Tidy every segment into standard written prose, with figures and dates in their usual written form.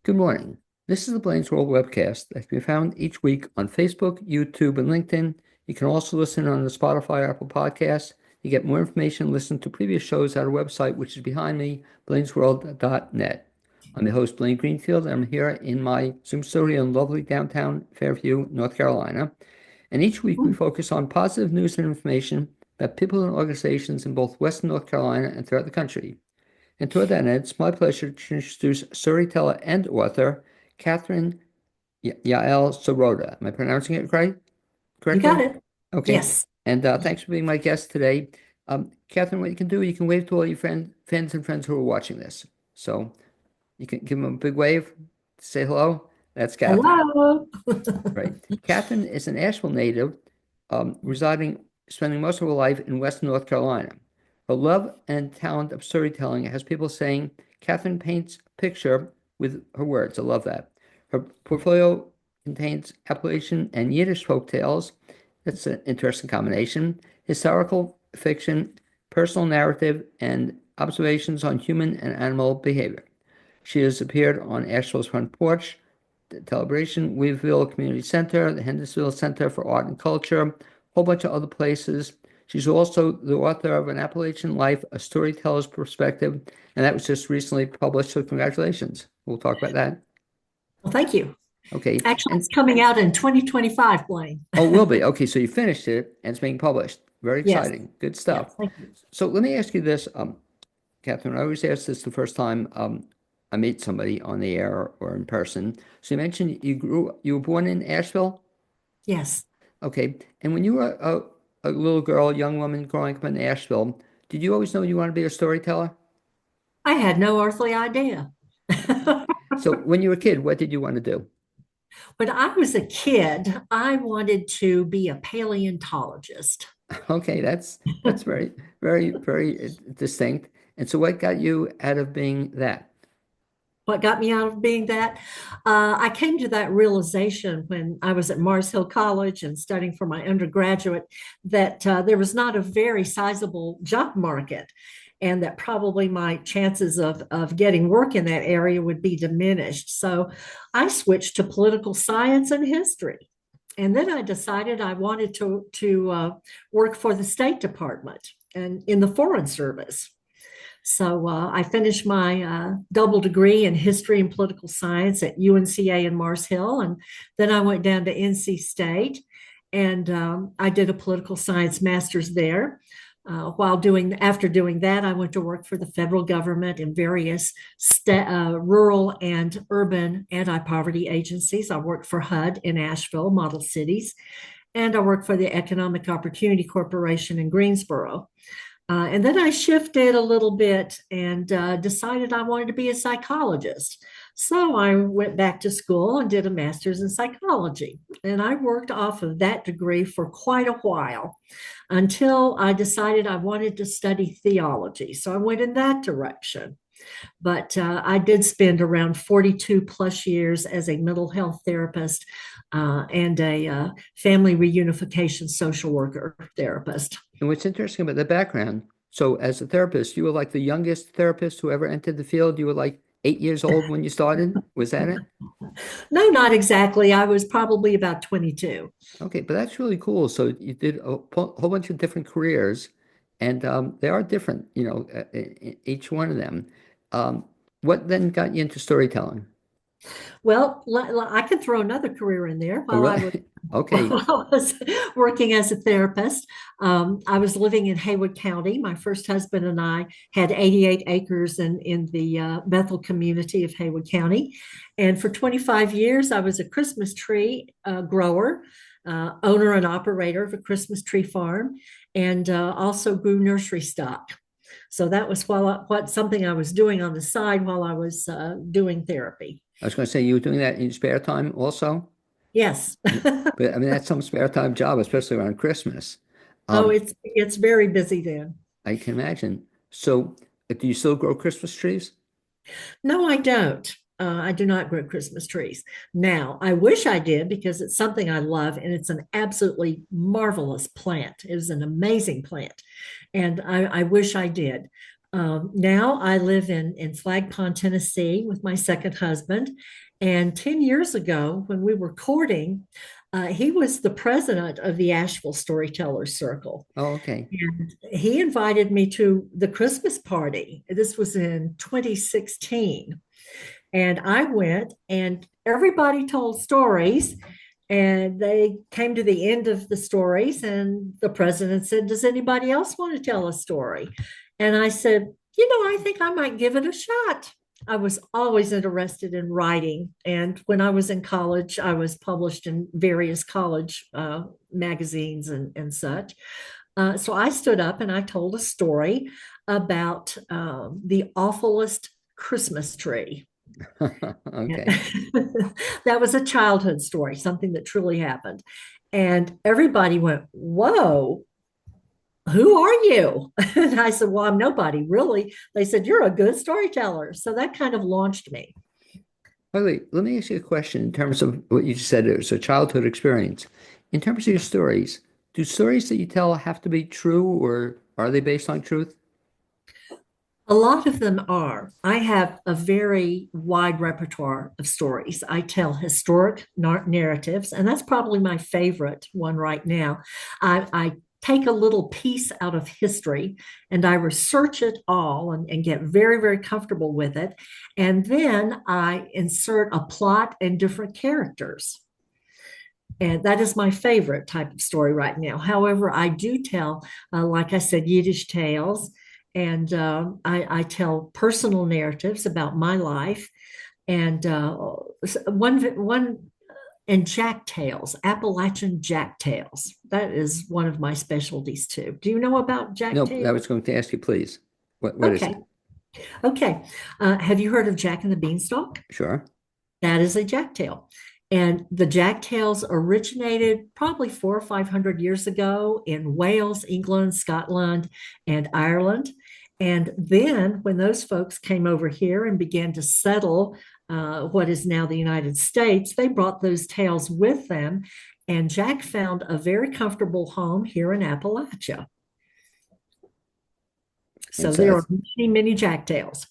Good morning. This is the Blaine's World webcast that can be found each week on Facebook, YouTube, and LinkedIn. You can also listen on the Spotify, Apple Podcasts. You get more information, listen to previous shows at our website, which is behind me, blainesworld.net. I'm the host, Blaine Greenfield, and I'm here in my Zoom studio in lovely downtown Fairview, North Carolina. And each week we focus on positive news and information about people and organizations in both Western North Carolina and throughout the country. And toward that end, it's my pleasure to introduce storyteller and author Catherine Yael Serota. Am I pronouncing it You got correctly? it. Okay. Yes. And thanks for being my guest today. Catherine, what you can do, you can wave to all your fans and friends who are watching this. So you can give them a big wave, say hello. That's Catherine. Hello. Right. Catherine is an Asheville native, spending most of her life in Western North Carolina. Her love and talent of storytelling has people saying Catherine paints a picture with her words. I love that. Her portfolio contains Appalachian and Yiddish folk tales. That's an interesting combination. Historical fiction, personal narrative, and observations on human and animal behavior. She has appeared on Asheville's Front Porch, the Celebration, Weaveville Community Center, the Hendersonville Center for Art and Culture, a whole bunch of other places. She's also the author of An Appalachian Life, A Storyteller's Perspective, and that was just recently published, so congratulations. We'll talk about that. Well, thank you. Okay, Actually, and it's coming out in 2025, Blaine. oh, it will be. Okay, so you finished it and it's being published. Very Yes. exciting. Good Yes. stuff. Thank you. So let me ask you this, Catherine. I always ask this the first time I meet somebody on the air or in person. So you mentioned you were born in Asheville? Yes. Okay. And when you were a little girl, young woman growing up in Asheville, did you always know you wanted to be a storyteller? I had no earthly idea. So when you were a kid, what did you want to do? When I was a kid, I wanted to be a paleontologist. Okay, that's very distinct. And so what got you out of being that? What got me out of being that? I came to that realization when I was at Mars Hill College and studying for my undergraduate that there was not a very sizable job market, and that probably my chances of getting work in that area would be diminished. So I switched to political science and history. And then I decided I wanted to work for the State Department and in the Foreign Service. So I finished my double degree in history and political science at UNCA in Mars Hill. And then I went down to NC State and I did a political science master's there. After doing that, I went to work for the federal government in various rural and urban anti-poverty agencies. I worked for HUD in Asheville, Model Cities, and I worked for the Economic Opportunity Corporation in Greensboro. And then I shifted a little bit and decided I wanted to be a psychologist. So I went back to school and did a master's in psychology. And I worked off of that degree for quite a while until I decided I wanted to study theology. So I went in that direction. But I did spend around 42 plus years as a mental health therapist and a family reunification social worker therapist. And what's interesting about the background, so as a therapist, you were like the youngest therapist who ever entered the field. You were like 8 years old when you started. Was that it? No, not exactly. I was probably about 22. Okay, but that's really cool. So you did a whole bunch of different careers, and they are different, each one of them. Um, what then got you into storytelling? Well, I could throw another career in there Oh, while I really? was Okay. while I was working as a therapist. I was living in Haywood County. My first husband and I had 88 acres in the Bethel community of Haywood County. And for 25 years, I was a Christmas tree grower, owner and operator of a Christmas tree farm, and also grew nursery stock. So that was what something I was doing on the side while I was doing therapy. I was going to say you were doing that in your spare time also, Yes. but I mean that's some spare time job, especially around Christmas. Oh, Um, it's very busy then. I can imagine. So, do you still grow Christmas trees? No, I don't. I do not grow Christmas trees. Now, I wish I did because it's something I love and it's an absolutely marvelous plant. It is an amazing plant. And I wish I did. Now I live in Flag Pond, Tennessee with my second husband. And 10 years ago, when we were courting, he was the president of the Asheville Storyteller Circle. Oh, okay. And he invited me to the Christmas party. This was in 2016. And I went, and everybody told stories. And they came to the end of the stories, and the president said, "Does anybody else want to tell a story?" And I said, I think I might give it a shot. I was always interested in writing. And when I was in college, I was published in various college magazines and such. So I stood up and I told a story about the awfulest Christmas tree. Okay. That was a childhood story, something that truly happened. And everybody went, "Whoa, who are you?" And I said, "Well, I'm nobody, really." They said, "You're a good storyteller." So that kind of launched me. By the way, let me ask you a question in terms of what you just said. It was a childhood experience. In terms of your stories, do stories that you tell have to be true or are they based on truth? A lot of them are. I have a very wide repertoire of stories. I tell historic narratives, and that's probably my favorite one right now. I take a little piece out of history and I research it all and get very, very comfortable with it. And then I insert a plot and different characters. And that is my favorite type of story right now. However, I do tell, like I said, Yiddish tales, and I tell personal narratives about my life, and one and jack tales, Appalachian jack tales. That is one of my specialties too. Do you know about jack No, I tales? was going to ask you, please. What is Okay, it? okay. Have you heard of Jack and the Beanstalk? Sure. That is a jacktail. And the jacktails originated probably 400 or 500 years ago in Wales, England, Scotland, and Ireland. And then when those folks came over here and began to settle what is now the United States, they brought those tales with them. And Jack found a very comfortable home here in Appalachia. And So so there are that's, many, many jacktails.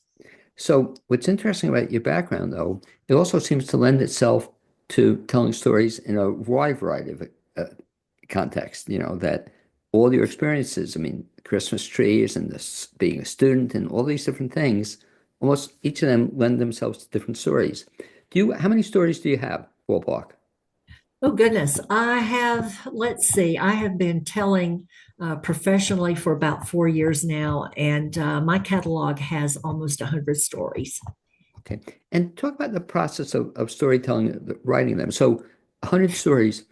so what's interesting about your background, though, it also seems to lend itself to telling stories in a wide variety of uh, contexts, that all your experiences, I mean, Christmas trees and this being a student and all these different things, almost each of them lend themselves to different stories. How many stories do you have, ballpark? Oh, goodness. Let's see, I have been telling professionally for about 4 years now, and my catalog has almost 100 stories. Okay. And talk about the process of storytelling, writing them. So 100 stories,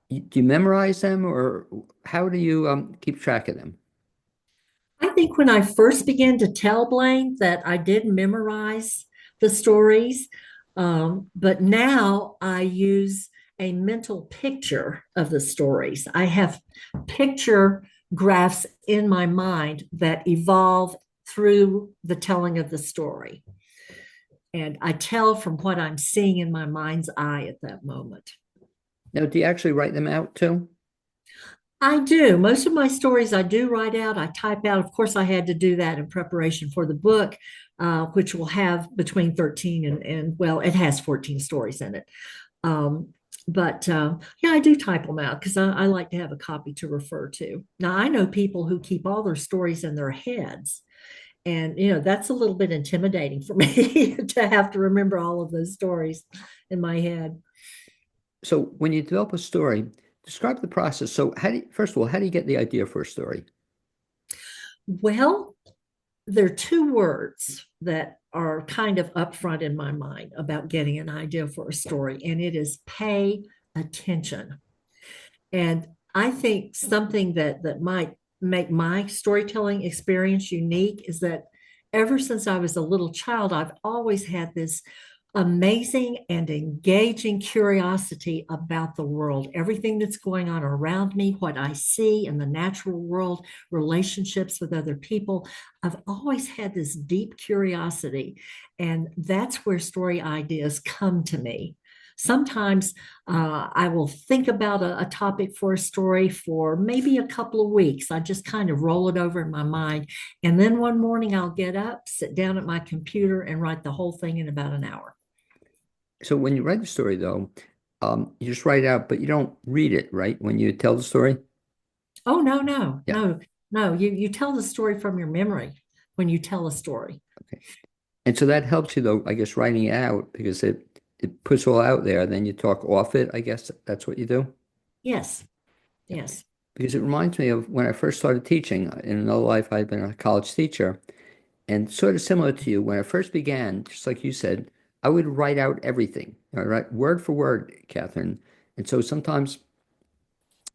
do you memorize them or how do you keep track of them? I think when I first began to tell Blaine that I did memorize the stories, but now I use a mental picture of the stories. I have picture graphs in my mind that evolve through the telling of the story. And I tell from what I'm seeing in my mind's eye at that moment. Now, do you actually write them out too? I do. Most of my stories I do write out. I type out. Of course, I had to do that in preparation for the book, which will have between 13 and well, it has 14 stories in it. Um, but yeah, I do type them out because I like to have a copy to refer to. Now, I know people who keep all their stories in their heads. And, that's a little bit intimidating for me to have to remember all of those stories in my head. So when you develop a story, describe the process. So first of all, how do you get the idea for a story? Well, there are two words that are kind of upfront in my mind about getting an idea for a story, and it is pay attention. And I think something that might make my storytelling experience unique is that ever since I was a little child, I've always had this amazing and engaging curiosity about the world, everything that's going on around me, what I see in the natural world, relationships with other people. I've always had this deep curiosity, and that's where story ideas come to me. Sometimes I will think about a topic for a story for maybe a couple of weeks. I just kind of roll it over in my mind. And then one morning I'll get up, sit down at my computer, and write the whole thing in about an hour. So when you write the story, though, you just write it out, but you don't read it, right? When you tell the story? Oh, no, no, Yeah. no, no. You tell the story from your memory when you tell a story. Okay. And so that helps you, though, I guess, writing it out because it puts all out there. Then you talk off it, I guess that's what you do. Yes, Yeah. yes. Because it reminds me of when I first started teaching. In another life, I'd been a college teacher. And sort of similar to you, when I first began, just like you said, I would write out everything, write word for word, Catherine. And so sometimes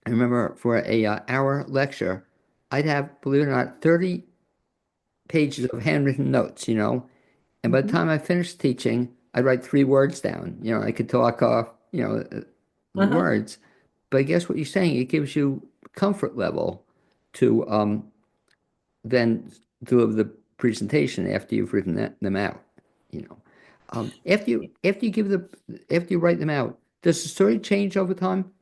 I remember for a hour lecture, I'd have, believe it or not, 30 pages of handwritten notes, And by the Mhm. time I finished teaching, I'd write 3 words down. I could talk off, the Uh-huh. words. But I guess what you're saying, it gives you comfort level to then deliver the presentation after you've written them out. You know, after you write them out, does the story change over time?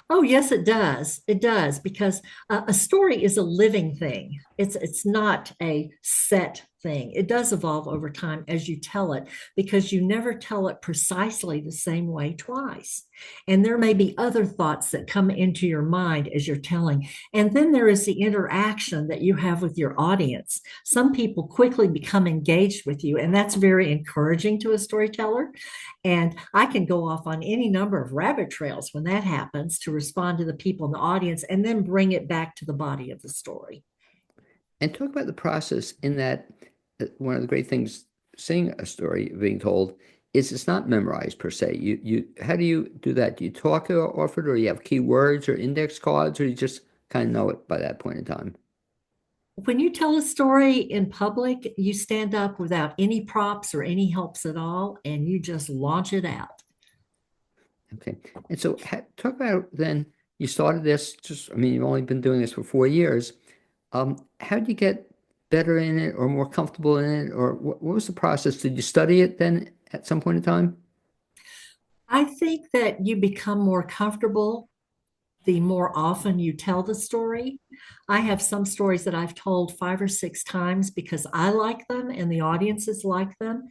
Oh, yes, it does. It does because a story is a living thing. It's not a set thing. It does evolve over time as you tell it because you never tell it precisely the same way twice. And there may be other thoughts that come into your mind as you're telling. And then there is the interaction that you have with your audience. Some people quickly become engaged with you, and that's very encouraging to a storyteller. And I can go off on any number of rabbit trails when that happens to respond to the people in the audience and then bring it back to the body of the story. And talk about the process in that one of the great things seeing a story being told is it's not memorized per se. You how do you do that? Do you talk off it, or you have key words or index cards, or you just kind of know it by that point in time? When you tell a story in public, you stand up without any props or any helps at all, and you just launch it out. Okay. And so talk about then you started this just, I mean, you've only been doing this for 4 years. How did you get better in it or more comfortable in it? Or what was the process? Did you study it then at some point in time? I think that you become more comfortable the more often you tell the story. I have some stories that I've told 5 or 6 times because I like them and the audiences like them.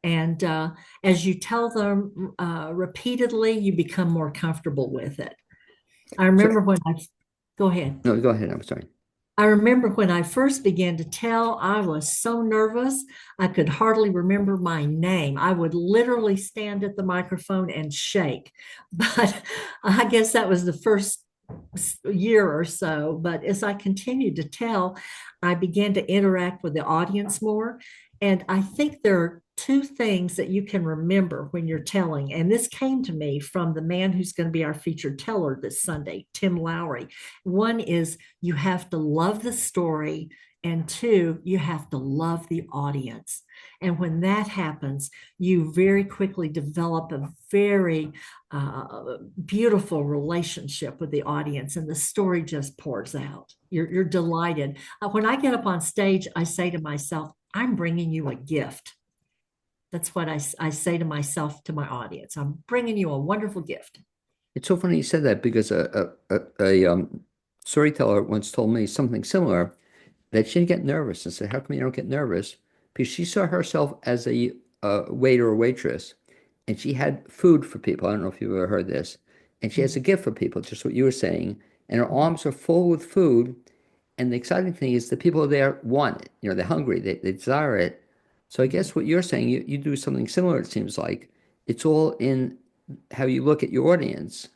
And as you tell them repeatedly, you become more comfortable with it. I So, remember when I, go ahead. no, go ahead. I'm sorry. I remember when I first began to tell, I was so nervous, I could hardly remember my name. I would literally stand at the microphone and shake. But I guess that was the first year or so. But as I continued to tell, I began to interact with the audience more. And I think there are two things that you can remember when you're telling. And this came to me from the man who's going to be our featured teller this Sunday, Tim Lowry. One is you have to love the story. And two, you have to love the audience. And when that happens, you very quickly develop a very beautiful relationship with the audience, and the story just pours out. You're delighted. When I get up on stage, I say to myself, I'm bringing you a gift. That's what I say to myself, to my audience. I'm bringing you a wonderful gift. It's so funny you said that because a storyteller once told me something similar that she didn't get nervous and said, "How come you don't get nervous?" Because she saw herself as a waiter or waitress, and she had food for people. I don't know if you've ever heard this, and she has a Mhm. gift for people, just what you were saying, and her arms are full with food. And the exciting thing is the people there want it. They're hungry. They desire it. So I guess what you're saying, you do something similar. It seems like it's all in how you look at your audience,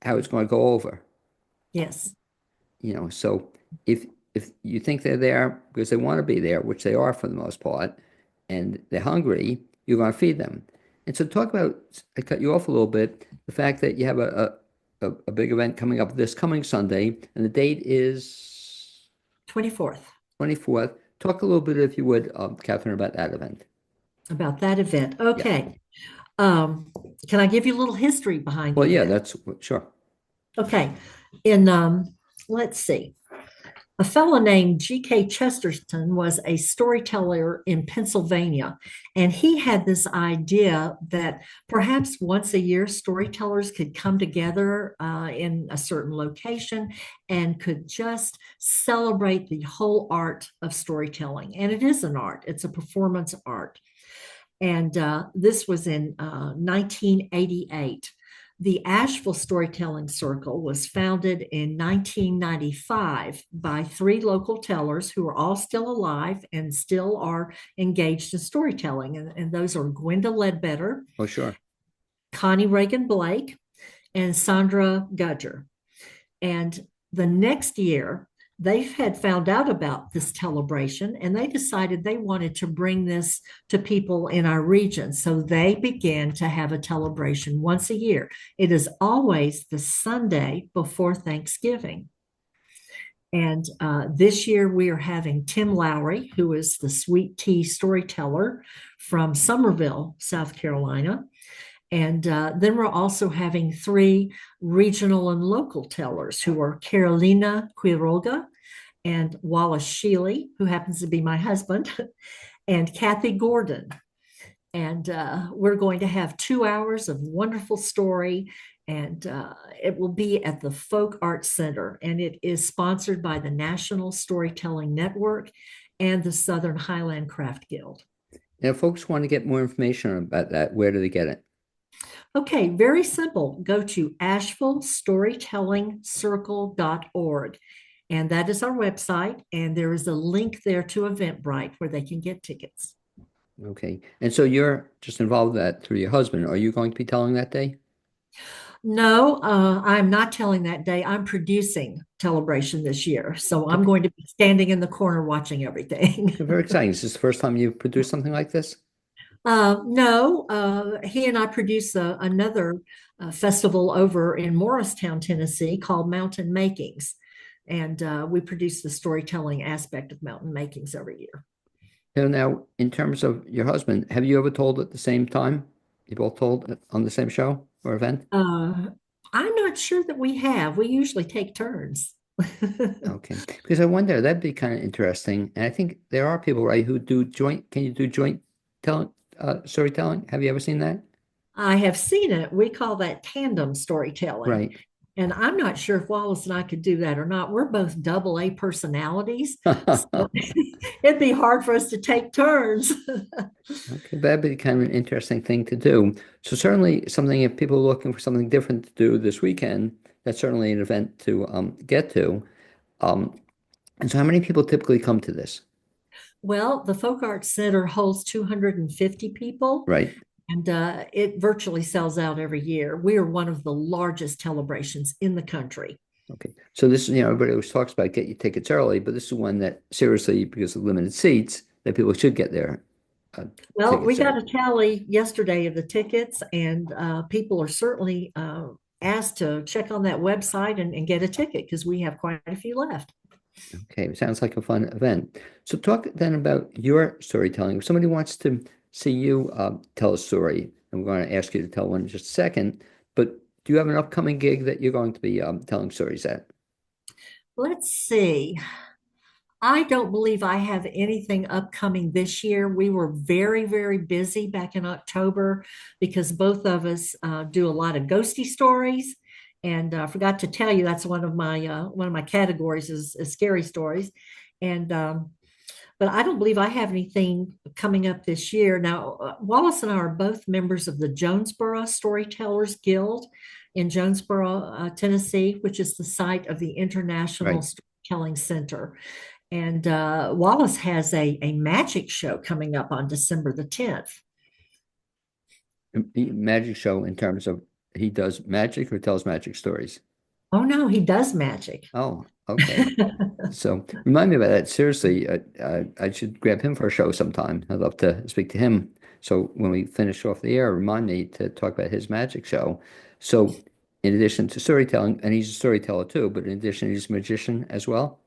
how it's going to go over. Yes. So if you think they're there because they want to be there, which they are for the most part, and they're hungry, you're going to feed them. And so talk about, I cut you off a little bit, the fact that you have a big event coming up this coming Sunday, and the date is 24th. 24th. Talk a little bit, if you would, Catherine, about that event. About that event. Yeah. Okay. Um, can I give you a little history behind Well, the yeah, event? that's sure. Okay. In let's see. A fellow named G.K. Chesterton was a storyteller in Pennsylvania, and he had this idea that perhaps once a year storytellers could come together in a certain location and could just celebrate the whole art of storytelling. And it is an art, it's a performance art. And this was in 1988. The Asheville Storytelling Circle was founded in 1995 by three local tellers who are all still alive and still are engaged in storytelling. And those are Gwenda Ledbetter, Oh, sure. Connie Reagan Blake, and Sandra Gudger. And the next year, they had found out about this celebration and they decided they wanted to bring this to people in our region. So they began to have a celebration once a year. It is always the Sunday before Thanksgiving. And this year we are having Tim Lowry, who is the sweet tea storyteller from Summerville, South Carolina. And then we're also having three regional and local tellers who are Carolina Quiroga and Wallace Sheely, who happens to be my husband, and Kathy Gordon. And we're going to have 2 hours of wonderful story. And it will be at the Folk Arts Center. And it is sponsored by the National Storytelling Network and the Southern Highland Craft Guild. Now, if folks want to get more information about that, where do they get it? Okay, very simple. Go to AshevilleStorytellingCircle.org. And that is our website. And there is a link there to Eventbrite where they can get tickets. Okay. And so you're just involved with that through your husband. Are you going to be telling that day? No, I'm not telling that day. I'm producing Celebration this year. So I'm Okay. going to be standing in the corner watching everything. Very exciting. Is this the first time you've produced something like this? No, he and I produce another festival over in Morristown, Tennessee called Mountain Makings. And we produce the storytelling aspect of Mountain Makings every year. So now, in terms of your husband, have you ever told at the same time? You both told on the same show or event? I'm not sure that we have. We usually take turns. Okay. Because I wonder, that'd be kind of interesting. And I think there are people, right, who do joint, can you do joint telling, storytelling? Have you ever seen that? I have seen it. We call that tandem storytelling. Right. And I'm not sure if Wallace and I could do that or not. We're both double A personalities. So it'd be hard for us to take turns. Okay, that'd be kind of an interesting thing to do. So certainly something, if people are looking for something different to do this weekend, that's certainly an event to get to. Um, and so how many people typically come to this? Well, the Folk Arts Center holds 250 people, Right. and it virtually sells out every year. We are one of the largest celebrations in the country. Okay. So this, everybody always talks about get your tickets early, but this is one that seriously, because of limited seats, that people should get their Well, we tickets got early. a tally yesterday of the tickets, and people are certainly asked to check on that website and get a ticket because we have quite a few left. Okay, sounds like a fun event. So talk then about your storytelling. If somebody wants to see you tell a story, and we're going to ask you to tell one in just a second, but do you have an upcoming gig that you're going to be telling stories at? Let's see. I don't believe I have anything upcoming this year. We were very, very busy back in October because both of us do a lot of ghosty stories. And I forgot to tell you that's one of my categories is scary stories. And but I don't believe I have anything coming up this year. Now, Wallace and I are both members of the Jonesboro Storytellers Guild in Jonesboro, Tennessee, which is the site of the International Right. Storytelling Center. And Wallace has a magic show coming up on December the 10th. Magic show in terms of he does magic or tells magic stories? Oh, no, he does magic. Oh, okay. So remind me about that. Seriously, I should grab him for a show sometime. I'd love to speak to him. So when we finish off the air, remind me to talk about his magic show. So in addition to storytelling, and he's a storyteller too, but in addition, he's a magician as well.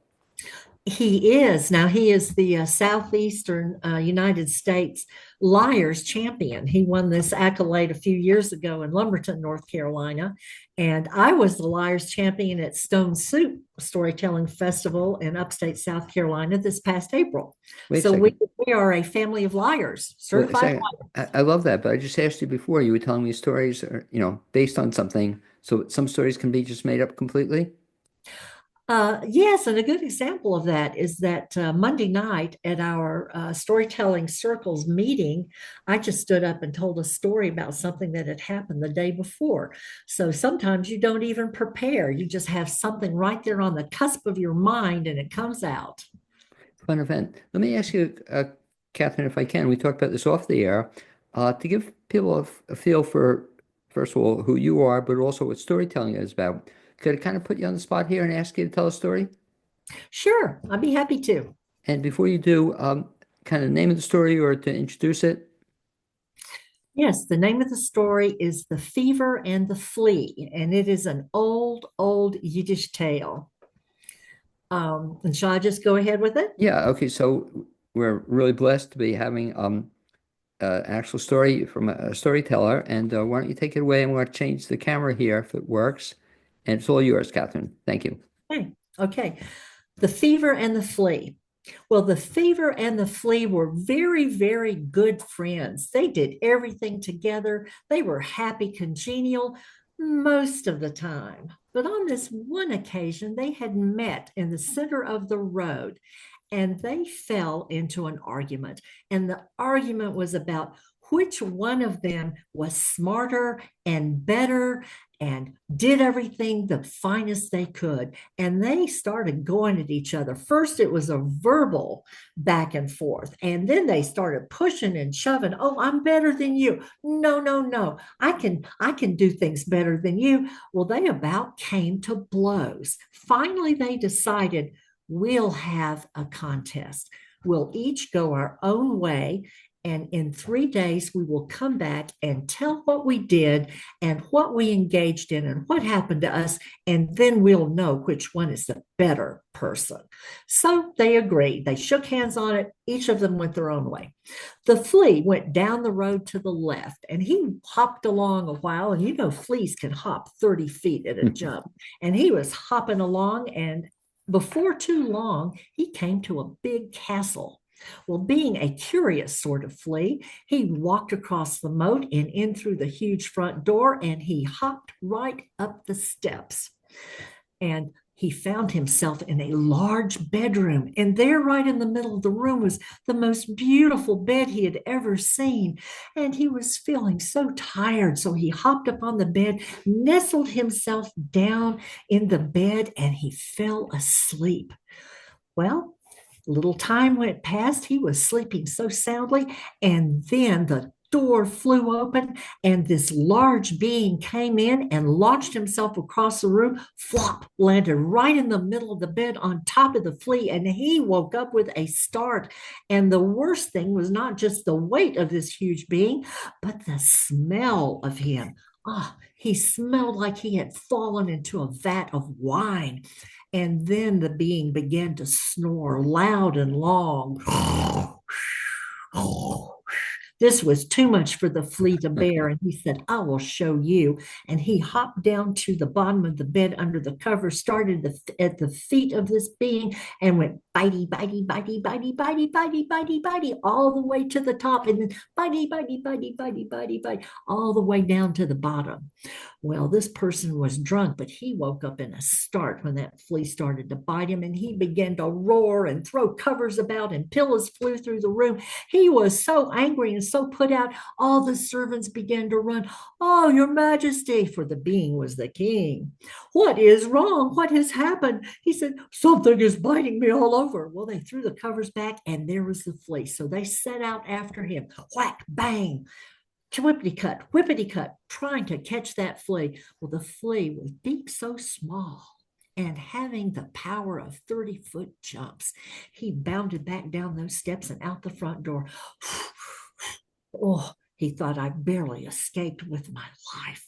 He is. Now, he is the Southeastern United States Liars Champion. He won this accolade a few years ago in Lumberton, North Carolina. And I was the Liars Champion at Stone Soup Storytelling Festival in upstate South Carolina this past April. Wait a So we, second. we are a family of liars, Wait a certified second. liars. I love that, but I just asked you before, you were telling me stories are, based on something. So some stories can be just made up completely. Yes, and a good example of that is that Monday night at our storytelling circles meeting, I just stood up and told a story about something that had happened the day before. So sometimes you don't even prepare, you just have something right there on the cusp of your mind and it comes out. Fun event. Let me ask you, Catherine, if I can, we talked about this off the air, to give people a feel for, first of all, who you are, but also what storytelling is about. Could I kind of put you on the spot here and ask you to tell a story? Sure, I'd be happy to. And before you do, kind of name of the story or to introduce it. Yes, the name of the story is The Fever and the Flea, and it is an old, old Yiddish tale. And shall I just go ahead with it? Yeah, okay, so we're really blessed to be having an actual story from a storyteller. And why don't you take it away? And we're going to change the camera here if it works. And it's all yours, Catherine. Thank you. Okay. Okay. The Fever and the Flea. Well, the fever and the flea were very, very good friends. They did everything together. They were happy, congenial most of the time. But on this one occasion, they had met in the center of the road and they fell into an argument. And the argument was about which one of them was smarter and better and did everything the finest they could. And they started going at each other. First, it was a verbal back and forth. And then they started pushing and shoving. Oh, I'm better than you. No, no, no. I can do things better than you. Well, they about came to blows. Finally, they decided we'll have a contest. We'll each go our own way. And in 3 days, we will come back and tell what we did and what we engaged in and what happened to us. And then we'll know which one is the better person. So they agreed. They shook hands on it. Each of them went their own way. The flea went down the road to the left and he hopped along a while. And you know, fleas can hop 30 feet at a jump. And he was hopping along. And before too long, he came to a big castle. Well, being a curious sort of flea, he walked across the moat and in through the huge front door, and he hopped right up the steps. And he found himself in a large bedroom. And there, right in the middle of the room, was the most beautiful bed he had ever seen. And he was feeling so tired. So he hopped up on the bed, nestled himself down in the bed, and he fell asleep. Well, little time went past. He was sleeping so soundly. And then the door flew open, and this large being came in and launched himself across the room. Flop, landed right in the middle of the bed on top of the flea. And he woke up with a start. And the worst thing was not just the weight of this huge being, but the smell of him. Ah, he smelled like he had fallen into a vat of wine. And then the being began to snore loud and long. This was too much for the flea to bear, and he said, I will show you. And he hopped down to the bottom of the bed under the cover, started at the feet of this being, and went bitey, bitey, bitey, bitey, bitey, bitey, bitey, bitey, all the way to the top, and then bitey, bitey, bitey, bitey, bitey, bitey, all the way down to the bottom. Well, this person was drunk, but he woke up in a start when that flea started to bite him, and he began to roar and throw covers about, and pillows flew through the room. He was so angry and so put out, all the servants began to run. Oh, your majesty, for the being was the king. What is wrong? What has happened? He said, something is biting me all over. Well, they threw the covers back, and there was the flea. So they set out after him. Whack, bang, whippity cut, trying to catch that flea. Well, the flea was deep so small and having the power of 30-foot jumps. He bounded back down those steps and out the front door. Oh, he thought I barely escaped with my life.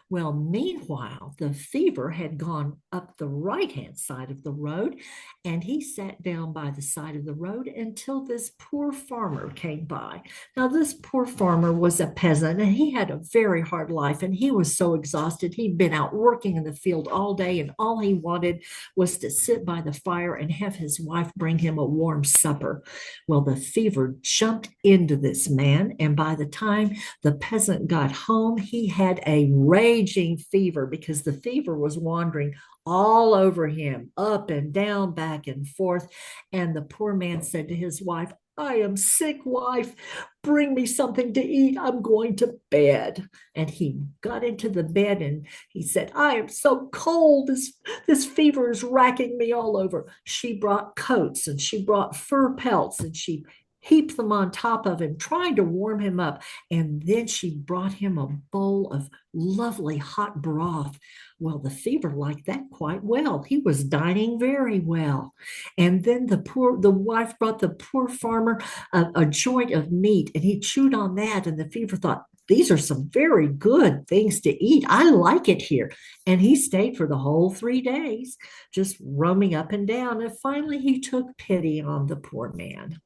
Well, meanwhile, the fever had gone up the right-hand side of the road, and he sat down by the side of the road until this poor farmer came by. Now, this poor farmer was a peasant, and he had a very hard life, and he was so exhausted. He'd been out working in the field all day, and all he wanted was to sit by the fire and have his wife bring him a warm supper. Well, the fever jumped into this man, and by the time the peasant got home, he had a raging fever because the fever was wandering all over him, up and down, back and forth. And the poor man said to his wife, I am sick, wife. Bring me something to eat. I'm going to bed. And he got into the bed and he said, I am so cold. This fever is racking me all over. She brought coats and she brought fur pelts and she heaped them on top of him, trying to warm him up. And then she brought him a bowl of lovely hot broth. Well, the fever liked that quite well. He was dining very well. And then the wife brought the poor farmer a joint of meat, and he chewed on that. And the fever thought, these are some very good things to eat. I like it here. And he stayed for the whole 3 days, just roaming up and down. And finally, he took pity on the poor man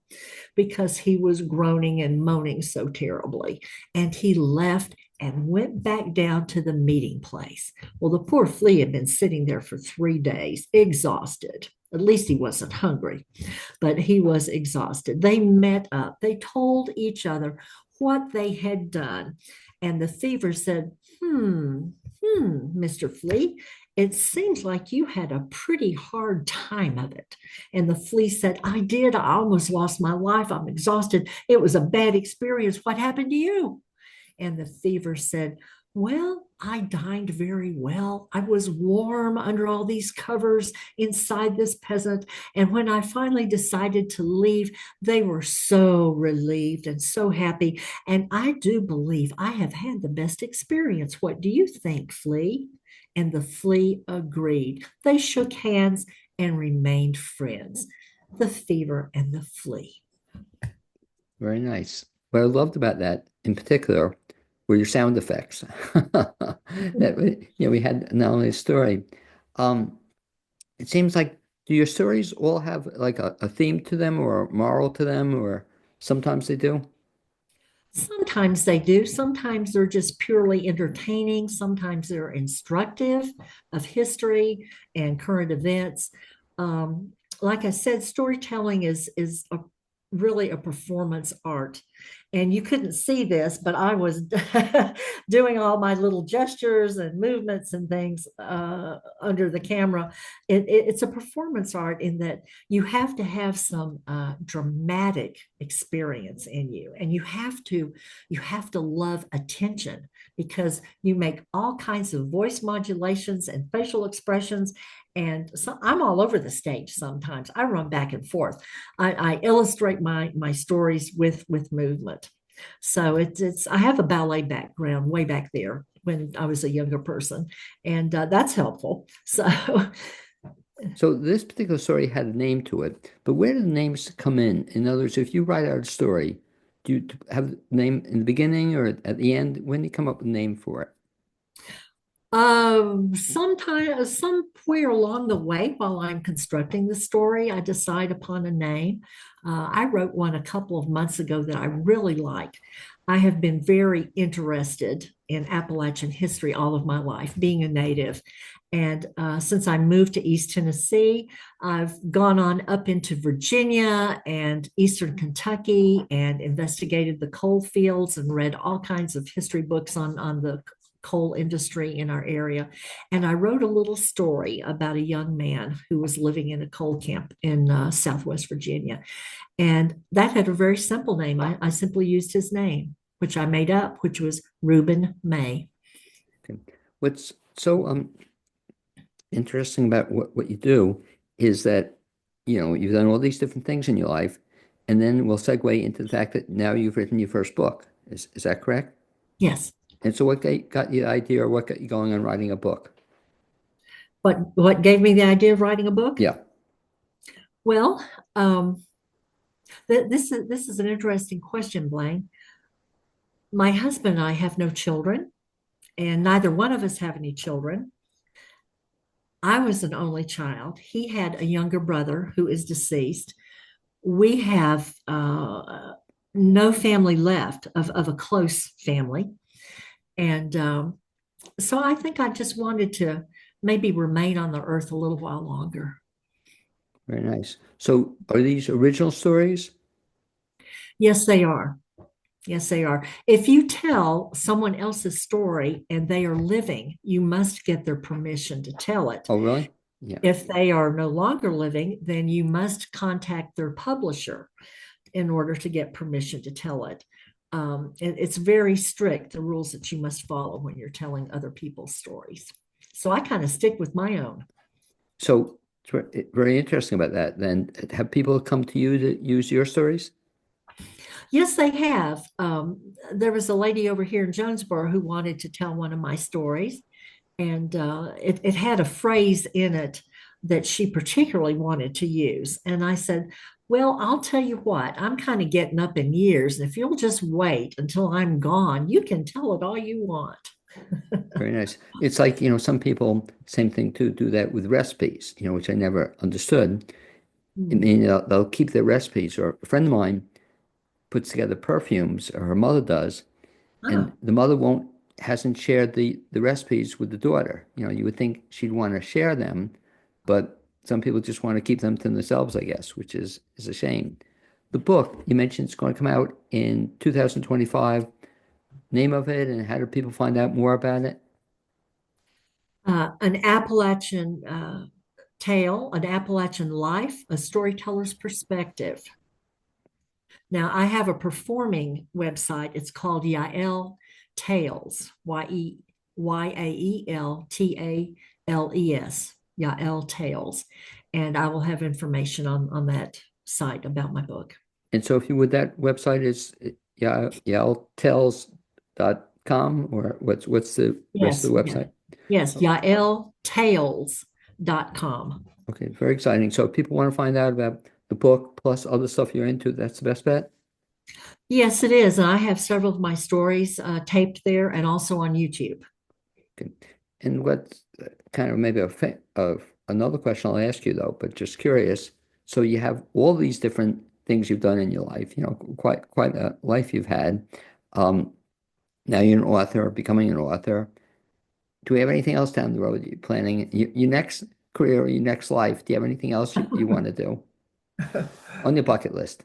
because he was groaning and moaning so terribly. And he left and went back down to the meeting place. Well, the poor flea had been sitting there for 3 days, exhausted. At least he wasn't hungry, but he was exhausted. They met up, they told each other what they had done. And the fever said, Mr. Flea, it seems like you had a pretty hard time of it. And the flea said, I did. I almost lost my life. I'm exhausted. It was a bad experience. What happened to you? And the fever said, well, I dined very well. I was warm under all these covers inside this peasant. And when I finally decided to leave, they were so relieved and so happy. And I do believe I have had the best experience. What do you think, Flea? And the flea agreed. They shook hands and remained friends. The fever and the flea. Very nice. What I loved about that in particular were your sound effects. We had not only a story. Um, it seems like, do your stories all have like a theme to them or a moral to them, or sometimes they do? Sometimes they do. Sometimes they're just purely entertaining. Sometimes they're instructive of history and current events. Like I said, storytelling is really a performance art. And you couldn't see this, but I was doing all my little gestures and movements and things under the camera. It's a performance art in that you have to have some dramatic experience in you, and you have to love attention because you make all kinds of voice modulations and facial expressions. And so I'm all over the stage sometimes. I run back and forth. I illustrate my stories with movement. So it's I have a ballet background way back there when I was a younger person, and that's helpful. So So this particular story had a name to it, but where do the names come in? In other words, if you write out a story, do you have the name in the beginning or at the end? When do you come up with a name for it? sometime somewhere along the way while I'm constructing the story, I decide upon a name. I wrote one a couple of months ago that I really liked. I have been very interested in Appalachian history all of my life, being a native. And since I moved to East Tennessee, I've gone on up into Virginia and Eastern Kentucky and investigated the coal fields and read all kinds of history books on the coal industry in our area. And I wrote a little story about a young man who was living in a coal camp in Southwest Virginia. And that had a very simple name. I simply used his name, which I made up, which was Reuben May. Okay. What's so interesting about what you do is that, you've done all these different things in your life, and then we'll segue into the fact that now you've written your first book. Is that correct? Yes. And so what got you the idea or what got you going on writing a book? What gave me the idea of writing a book? Yeah. Well, this is an interesting question, Blaine. My husband and I have no children, and neither one of us have any children. I was an only child. He had a younger brother who is deceased. We have no family left of a close family. And so I think I just wanted to maybe remain on the earth a little while longer. Very nice. So are these original stories? Yes, they are. Yes, they are. If you tell someone else's story and they are living, you must get their permission to tell it. Oh, really? Yeah. If they are no longer living, then you must contact their publisher in order to get permission to tell it. It's very strict, the rules that you must follow when you're telling other people's stories. So I kind of stick with my own. So it's very interesting about that. Then have people come to you to use your stories? Yes, they have. There was a lady over here in Jonesboro who wanted to tell one of my stories, and it had a phrase in it that she particularly wanted to use. And I said, well, I'll tell you what, I'm kind of getting up in years. And if you'll just wait until I'm gone, you can tell it all you want. Very nice. It's like, some people, same thing too, do that with recipes, which I never understood. I Hmm. mean, they'll keep their recipes, or a friend of mine puts together perfumes, or her mother does, and Oh, the mother hasn't shared the recipes with the daughter. You would think she'd want to share them, but some people just want to keep them to themselves, I guess, which is a shame. The book you mentioned is going to come out in 2025. Name of it, and how do people find out more about it? an Appalachian tale, an Appalachian life, a storyteller's perspective. Now, I have a performing website. It's called Yael Tales, Yaeltales, Yael Tales. And I will have information on that site about my book. And so if you would, that website is yaltels.com, or what's the rest of Yes, the yeah. website? Yes, Oh, yaeltales.com. okay, very exciting. So if people want to find out about the book plus other stuff you're into, that's the best bet. Yes, it is. And I have several of my stories taped there and also on YouTube. Okay. And what kind of maybe of another question I'll ask you though, but just curious. So you have all these different things you've done in your life, quite a life you've had. Um, Now you're an author, becoming an author. Do we have anything else down the road you're planning? Your next career or your next life? Do you have anything else you want to do on your bucket list?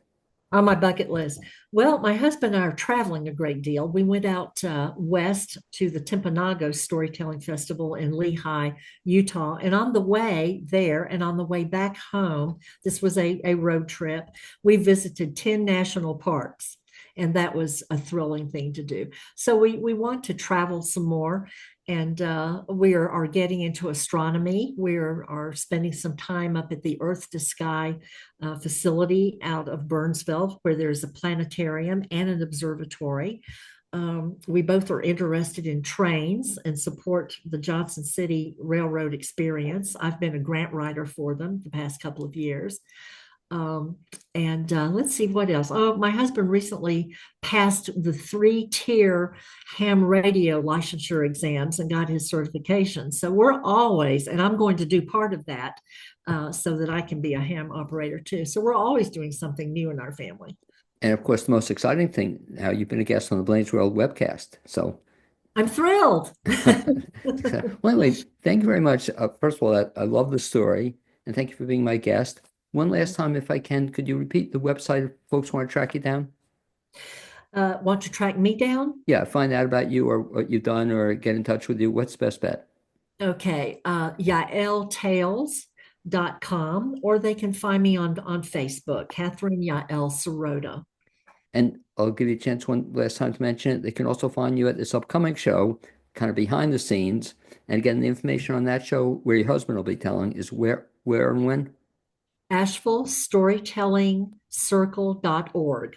On my bucket list. Well, my husband and I are traveling a great deal. We went out west to the Timpanogos Storytelling Festival in Lehi, Utah. And on the way there and on the way back home, this was a road trip. We visited 10 national parks. And that was a thrilling thing to do. So we want to travel some more. And we are getting into astronomy. We are spending some time up at the Earth to Sky facility out of Burnsville, where there's a planetarium and an observatory. We both are interested in trains and support the Johnson City Railroad experience. I've been a grant writer for them the past couple of years. Um, and let's see what else. Oh, my husband recently passed the 3-tier ham radio licensure exams and got his certification. So we're always, and I'm going to do part of that so that I can be a ham operator too. So we're always doing something new in our family. And of course, the most exciting thing, now you've been a guest on the Blaine's World webcast. So, I'm thrilled. well, anyway, thank you very much. First of all, I love the story, and thank you for being my guest. One last time, if I can, could you repeat the website if folks want to track you down? Want to track me down? Yeah, find out about you or what you've done or get in touch with you. What's the best bet? Okay, yaeltales.com, or they can find me on Facebook, Catherine Yael Serota. And I'll give you a chance one last time to mention it. They can also find you at this upcoming show, kind of behind the scenes. And again, the information on that show where your husband will be telling is where and when. Asheville Storytelling Circle.org.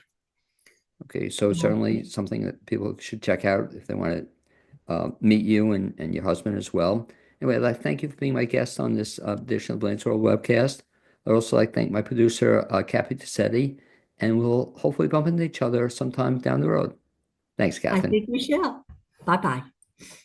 Okay, so certainly something that people should check out if they want to meet you and your husband as well. Anyway, I'd like to thank you for being my guest on this edition of Blaine's World webcast. I'd also like to thank my producer, Cappy Tassetti, and we'll hopefully bump into each other sometime down the road. Thanks, I Catherine. think we shall. Bye bye.